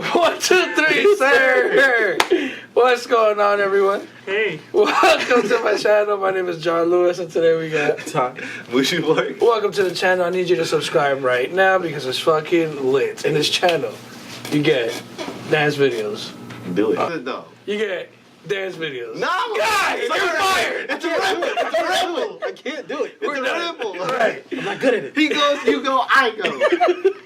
1, 2, 3, sir. What's going on, everyone? Hey. Welcome to my channel. My name is John Lewis, and today we got Mushy boy. Welcome to the channel. I need you to subscribe right now because it's fucking lit. In this channel, you get dance videos. Do it. You get dance videos. No, guys, you're fired. It's a rebel. It's a rebel. I can't do it. It's a rebel. Right. I'm not good at it. He goes, you go, I go.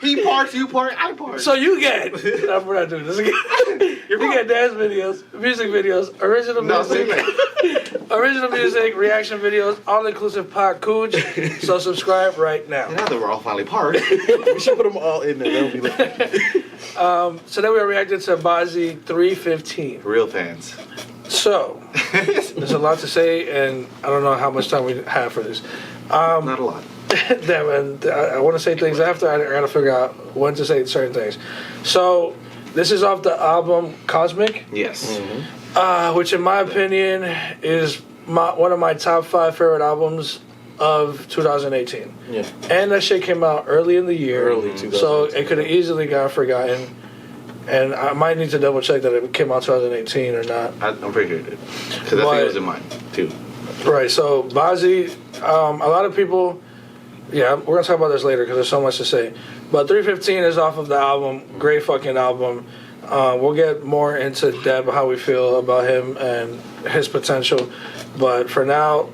He parks, you park, I park. So you get. No, we're not doing this again. You get dance videos, music videos, original music, reaction videos, all-inclusive pot cooch. So subscribe right now. Now that we're all finally parked. We should put them all in there. That'll be lit. So then we are reacting to Bazzi 315. Real fans. So, there's a lot to say, and I don't know how much time we have for this. Not a lot. Damn, and I want to say things after. I gotta figure out when to say certain things. So, this is off the album Cosmic. Yes. Which in my opinion is one of my top 5 favorite albums of 2018. Yeah. And that shit came out early in the year. Early 2018. So it could have easily got forgotten. And I might need to double check that it came out 2018 or not. I'm pretty sure it did. Because I think it was in mine, too. Right, so Bazzi, a lot of people, we're going to talk about this later because there's so much to say. But 315 is off of the album, great fucking album. We'll get more into depth how we feel about him and his potential. But for now,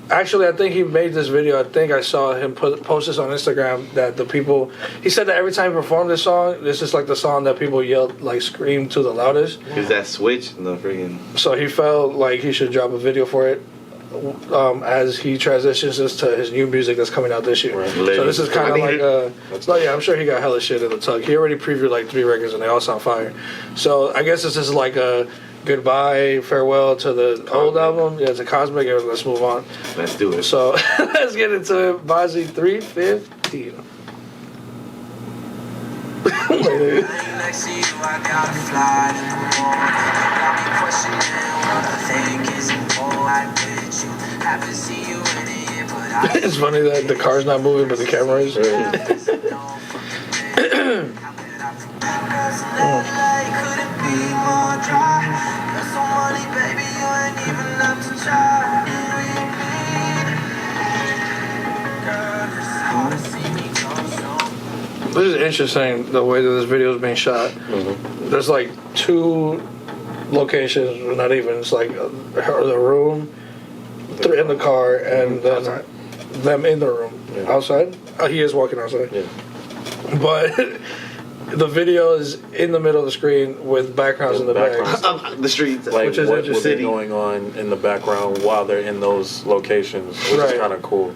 actually, I think he made this video. I think I saw him post this on Instagram that the people, he said that every time he performed this song, this is like the song that people yelled, like scream to the loudest. Because that switch in the freaking... So he felt like he should drop a video for it as he transitions this to his new music that's coming out this year. Right. So this is kind of like I'm sure he got hella shit in the tuck. He already previewed like 3 records and they all sound fire. So I guess this is like a goodbye, farewell to the old album. Yeah, it's a Cosmic. Let's move on. Let's do it. So let's get into Bazzi 315. It's funny that the car's not moving, but the camera is. This is interesting, the way that this video is being shot. There's like 2 locations, not even. It's like the room, in the car, and then them in the room. Yeah. Outside? He is walking outside. Yeah. But the video is in the middle of the screen with backgrounds in the back. The streets. Like which is what interesting. What's going on in the background while they're in those locations, which is kind of cool.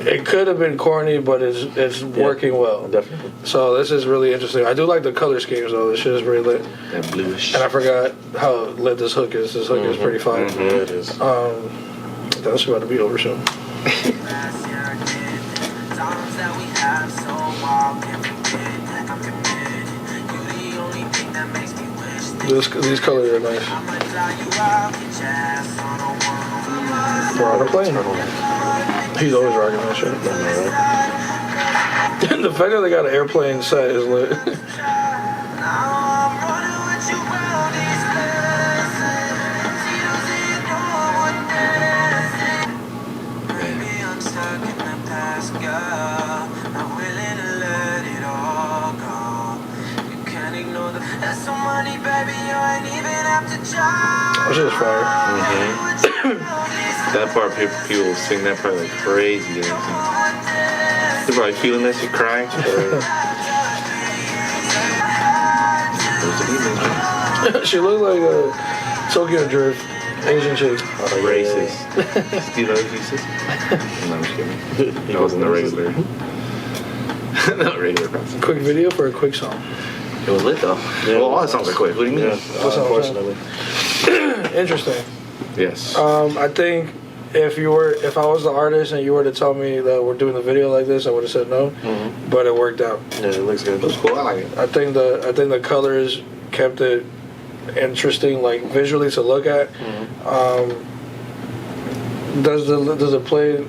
It could have been corny, but it's working well. Definitely. So this is really interesting. I do like the color schemes though. This shit is really lit. That bluish. And I forgot how lit this hook is. This hook is pretty fire. Yeah, it is. That's about to be over soon. These colors are nice. We're on a plane. He's always rocking that shit. The fact that they got an airplane set is lit. That shit is fire. That part, people sing that part like crazy. They're probably feeling this, you're crying. She looked like a Tokyo Drift Asian chick. Racist. Steal other pieces? No, I'm just kidding. That wasn't a regular. Not regular process. Quick video for a quick song. It was lit though. Yeah, well, all the songs are quick. What do you mean? Yeah, unfortunately. Interesting. Yes. I think if I was the artist and you were to tell me that we're doing the video like this, I would have said no. But it worked out. Yeah, it looks good. It was cool. I like it. I think the colors kept it interesting, like visually to look at. Does it play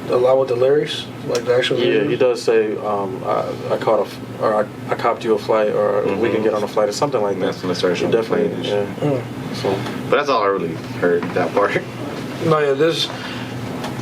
a lot with the lyrics, like the actual? Yeah, he does say. I caught or I copped you a flight, or we can get on a flight, or something like that. That's when it started showing Definitely, the yeah. So, But that's all I really heard, that part. No, yeah, this.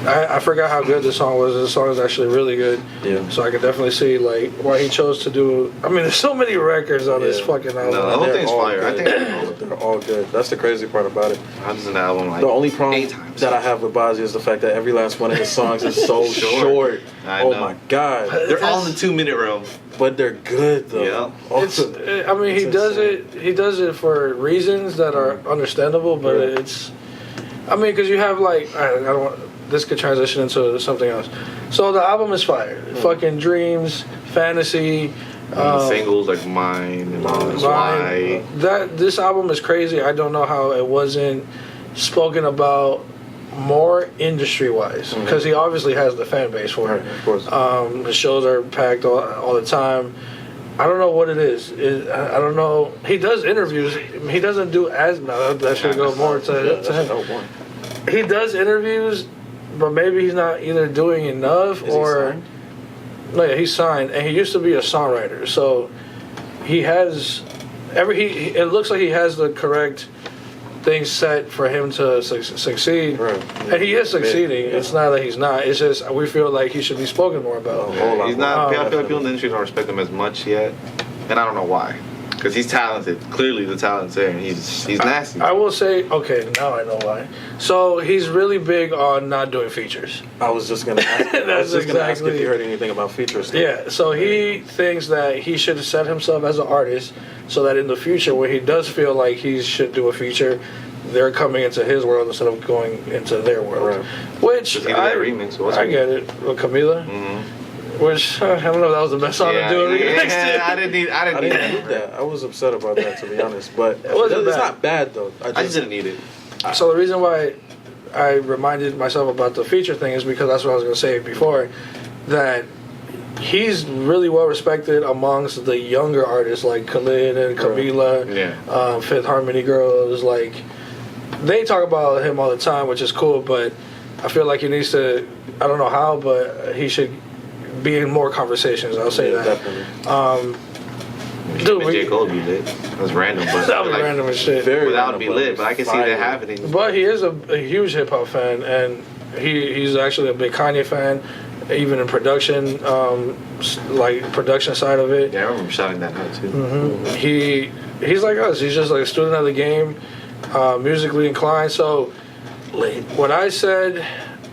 I forgot how good this song was. This song is actually really good. yeah. So I could definitely see like why he chose to do. I mean, there's so many records on this Yeah. fucking album. No, the whole They're thing's all fire. I good. think They're all good. That's the crazy part about it. I listened to the album like The only problem 8 times. that I have with Bazzi is the fact that every last one of his songs is so short. I Oh know. my god! They're all in the 2-minute realm. But they're good though. Yeah. It's. I mean, he does it. He does it for reasons that are understandable, but Yeah. it's. I mean, because you have like I don't want. This could transition into something else. So the album is fire. Fucking Dreams, Fantasy. The singles like Mine and all this. Why? That this album is crazy. I don't know how it wasn't spoken about more industry wise because he obviously has the fan base for it. Of course. The shows are packed all the time. I don't know what it is. I don't know. He does interviews. He doesn't do as no. That should go more to him. dope one. He does interviews, but maybe he's not either doing enough Is or. he signed? No, yeah, he's signed, and he used to be a songwriter. So he has it looks like he has the correct things set for him to succeed, Right. and he is succeeding. Yeah. It's not that he's not. It's just we feel like he should be spoken more about. Whole lot He's more. not. I feel like definitely. people in the industry don't respect him as much yet, and I don't know why. Because he's talented. Clearly, the talent's there. And he's nasty. I will say, okay, now I know why. So he's really big on not doing features. I was just gonna ask. I That's was just gonna ask if exactly- you heard anything about features. Yeah, so he thinks that he should set himself as an artist so that in the future, when he does feel like he should do a feature, they're coming into his world instead of going into their world. Right. Which Just he did that remix, so what's I it? get it. With Camila. Which I don't know if that was the best song to do a remix to. I didn't need. I didn't need that. I was upset about that, to be honest. But wasn't it's bad. not bad though. I just didn't need it. So the reason why I reminded myself about the feature thing is because that's what I was going to say before, that he's really well respected amongst the younger artists like Khalid and Camila, Fifth Harmony Girls. Like they talk about him all the time, which is cool. But I feel like he needs to. I don't know how, but he should be in more conversations. I'll say that. Definitely. Dude, J. Cole be lit. That's random, but that was like, random as shit. Very without random, be lit. But I can see fire. that happening. But he is a huge hip hop fan, and he's actually a big Kanye fan, even in production, like production side of it. Yeah, I remember shouting that out too. He's like us. He's just like a student of the game, musically inclined. So what I said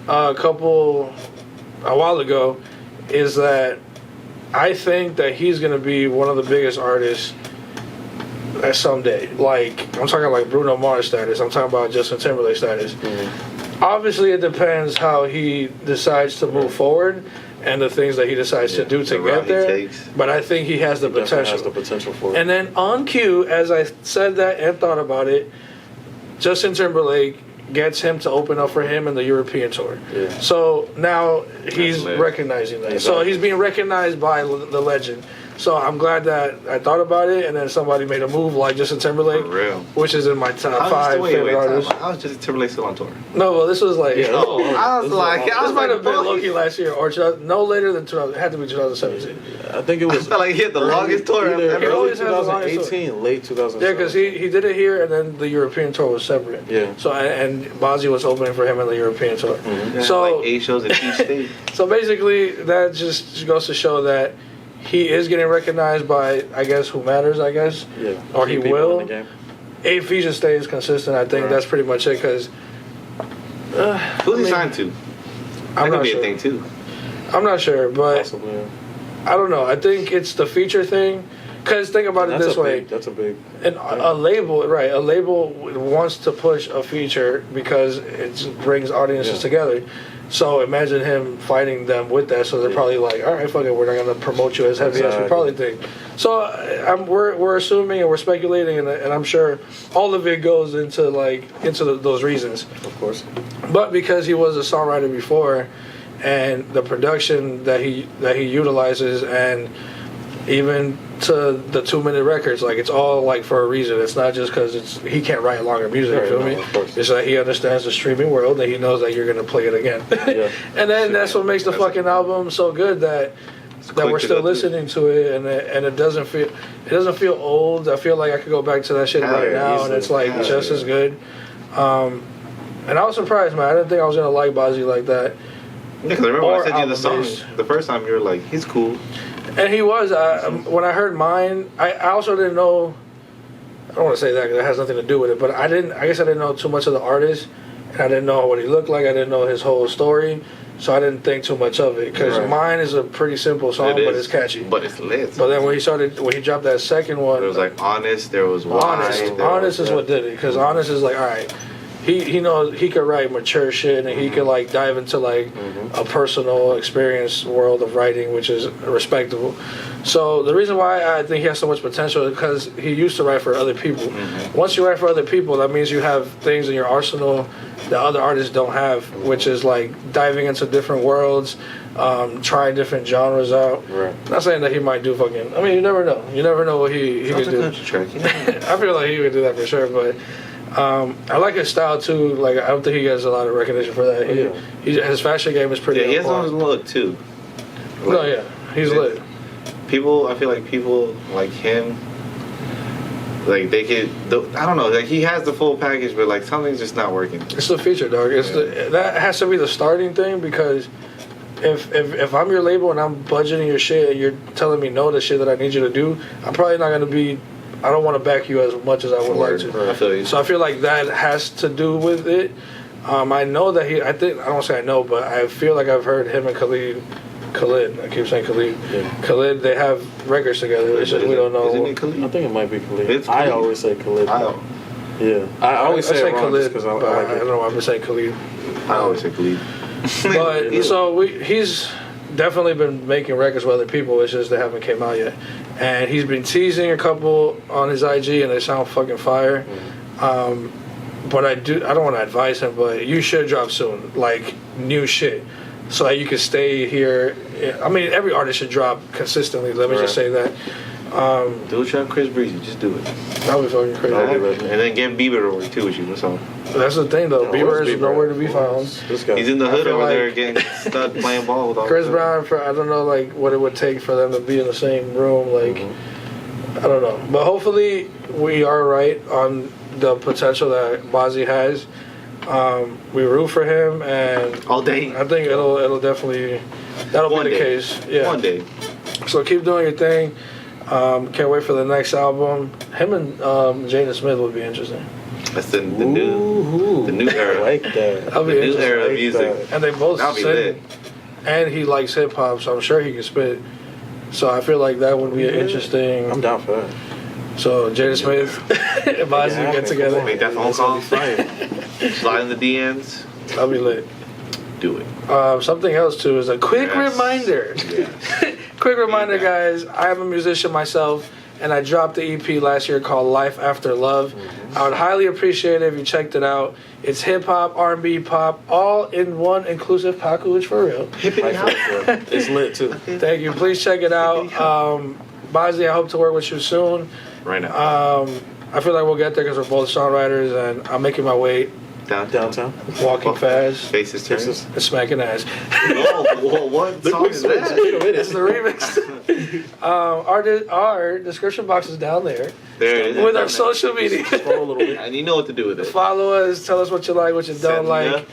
a while ago is that I think that he's gonna be one of the biggest artists someday. Like I'm talking like Bruno Mars status. I'm talking about Justin Timberlake status. Obviously, it depends how he decides to move forward and the things that he decides to do to the route get there. he takes. But I think he has the Definitely potential. has the potential for it. And then on cue, as I said that and thought about it, Justin Timberlake gets him to open up for him in the European tour. Yeah. So now he's lit. recognizing that. So Exactly. he's being recognized by the legend. So I'm glad that I thought about it, and then somebody made a move like Justin Timberlake, For real. which is in my top 5 favorite artists. I was just Timberlake still on tour. No, well, this was like. Yeah, Oh, I was like, This might have been boy. Loki last year, or no later than 2000. It had to be 2017. I think it I was. felt like he had the longest tour I've Either ever. He early always has the longest tour. 2018, late 2017. Yeah, because he did it here, and then the European tour was separate. Yeah. So and Bazzi was opening for him in the European tour. Yeah, So like 8 shows in each state. so basically, that just goes to show that he is getting recognized by, I guess, who matters. I guess. Yeah. Or Key he people will. in the game. If he just stays consistent, I think Right. that's pretty much it. Because Who's he signed to? I'm That could not be sure. a thing too. I'm not sure, but Possibly. Yeah. I don't know. I think it's the feature thing. Because think about it this way. That's a big. And a label, right? A label wants to push a feature because it brings audiences Yeah. together. So imagine him fighting them with that. So they're probably like, "All right, fuck it, we're not going to promote you as heavy as we Exactly. probably think." So we're assuming and we're speculating, and I'm sure all of it goes into those reasons. Of course. But because he was a songwriter before, and the production that he utilizes, and even to the 2-minute records, like it's all like for a reason. It's not just because he can't write longer music. Right, You feel no, me? of course. It's like he understands the streaming world, and he knows that you're gonna play it again. Yeah. And then that's what makes the fucking album so good. That that we're still listening to it, and it doesn't feel old. I feel like I could go back to that shit right now, and it's like just as good. And I was surprised, man. I didn't think I was gonna like Bazzi like that. Yeah, because remember when I sent you the song the first time, you were like, he's cool. And he was. When I heard mine, I also didn't know. I don't want to say that because it has nothing to do with it, but I guess I didn't know too much of the artist, and I didn't know what he looked like. I didn't know his whole story, so I didn't think too much of it. Because mine is a pretty simple song, but it's catchy. But it's lit. But then when he dropped that second one, it was like honest. There was honest is what did it. Because honest is like, all right. He knows he could write mature shit, and he could like dive into like a personal experience world of writing, which is respectable. So the reason why I think he has so much potential is because he used to write for other people. Once you write for other people, that means you have things in your arsenal that other artists don't have, which is like diving into different worlds, trying different genres out. Right. Not saying that he might do fucking. I mean, you never know. You never know what he could do. Track, I feel like he would do that for sure, but. I like his style too. Like I don't think he gets a lot of recognition for that. His fashion game is pretty. Yeah, he has on his look too. Like, he's lit. I feel like people like him, like they could. I don't know. Like he has the full package, but like something's just not working. It's the feature, dog. That has to be the starting thing because if I'm your label and I'm budgeting your shit and you're telling me no to shit that I need you to do, I'm probably not gonna be. I don't want to back you as much as I would like to. I feel you. So I feel like that has to do with it. I know that I don't say I know, but I feel like I've heard him and Khalid, I keep saying Khalid. Yeah. Khalid, they have records together. It's just we don't know. Isn't it Khalid? I think it might be Khalid. I always say Khalid. I always say Khalid because I don't know. I'm just saying Khalid. I always say Khalid. But so he's definitely been making records with other people. It's just they haven't came out yet. And he's been teasing a couple on his IG, and they sound fucking fire. But I don't want to advise him, but you should drop soon, like new shit, so that you can stay here. I mean, every artist should drop consistently. Let me just say that. Do it, try Chris Breezy. Just do it. That would be fucking crazy. And then get Bieber to work too with you. That's all. That's the thing, though. Bieber is nowhere to be found. He's in the hood over there getting stuck playing ball with all Chris Brown. I don't know, like what it would take for them to be in the same room. Like, I don't know, but hopefully we are right on the potential that Bazzi has. We root for him, and all day. I think it'll definitely be the case. Yeah, one day. So keep doing your thing. Can't wait for the next album. Him and Jaden Smith would be interesting. That's the new era. I like that. The new era of music. And they both sing. And he likes hip hop, so I'm sure he can spit. So I feel like that would be an interesting. I'm down for that. So Jaden Smith and Bazzi get together. Make that phone call. Slide in the DMs. I'll be lit. Do it. Something else too is a quick reminder. Yes. Quick reminder, guys. I am a musician myself, and I dropped the EP last year called Life After Love. I would highly appreciate it if you checked it out. It's hip hop, R&B, pop, all in one inclusive package for real. It's lit too. Thank you. Please check it out. Bazzi, I hope to work with you soon. Right now. I feel like we'll get there because we're both songwriters, and I'm making my way downtown. Walking fast. Faces turns. And smacking ass. What song is that? It's the remix. Our description box is down there. There it is. With our social media. Scroll a little bit. And you know what to do with it. Follow us. Tell us what you like, what you don't like.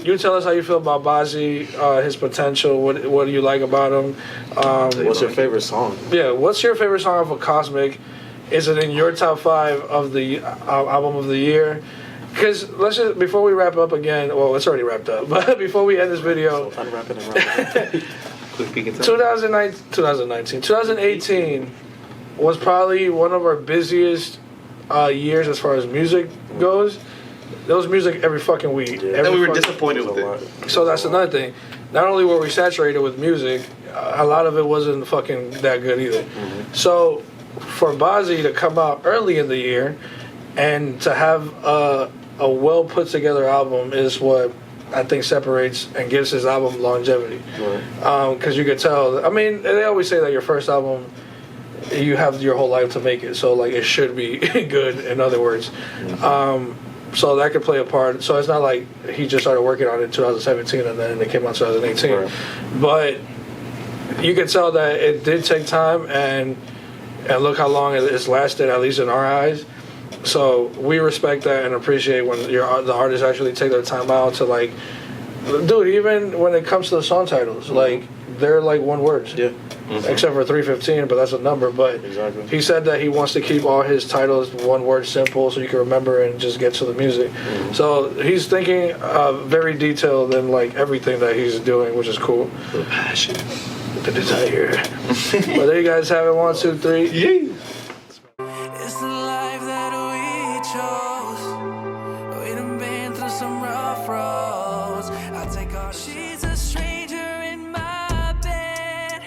You tell us how you feel about Bazzi, his potential. What do you like about him? What's your favorite song? Yeah, what's your favorite song of a Cosmic? Is it in your top 5 of the album of the year? Because let's just, before we wrap up again, well, it's already wrapped up, but before we end this video, quick peek inside. 2018 was probably one of our busiest years as far as music goes. There was music every fucking week. Yeah. And we were disappointed with it. So that's another thing. Not only were we saturated with music, a lot of it wasn't fucking that good either. So for Bazzi to come out early in the year and to have a well put together album is what I think separates and gives his album longevity. Because you could tell, I mean, they always say that your first album, you have your whole life to make it, so like it should be good, in other words. So that could play a part. So it's not like he just started working on it in 2017 and then it came out in 2018. But you can tell that it did take time, and look how long it's lasted, at least in our eyes. So we respect that and appreciate when the artists actually take their time out to like, dude. Even when it comes to the song titles, like they're like one words. Yeah. Except for 315, but that's a number. But Exactly. he said that he wants to keep all his titles one word simple, so you can remember and just get to the music. So he's thinking very detailed in like everything that he's doing, which is cool. The passion. The desire. But there you guys have it. 1, 2, 3. Yeah. It's the life that we chose. We done been through some rough roads. I take all. She's a stranger in my bed.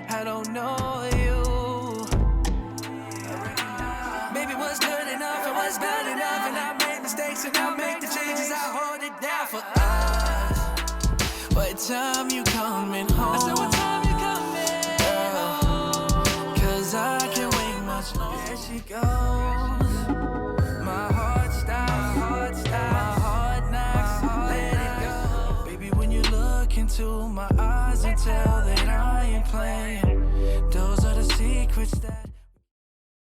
I don't know you. Maybe what's good enough and what's bad enough, and I make mistakes and I make the changes. I hold it down for us. What time you coming home? I said, what time you coming home? 'Cause I can't wait much longer. There she goes. My heart stops. My heart knocks. Let it go. Baby, when you look into my eyes and tell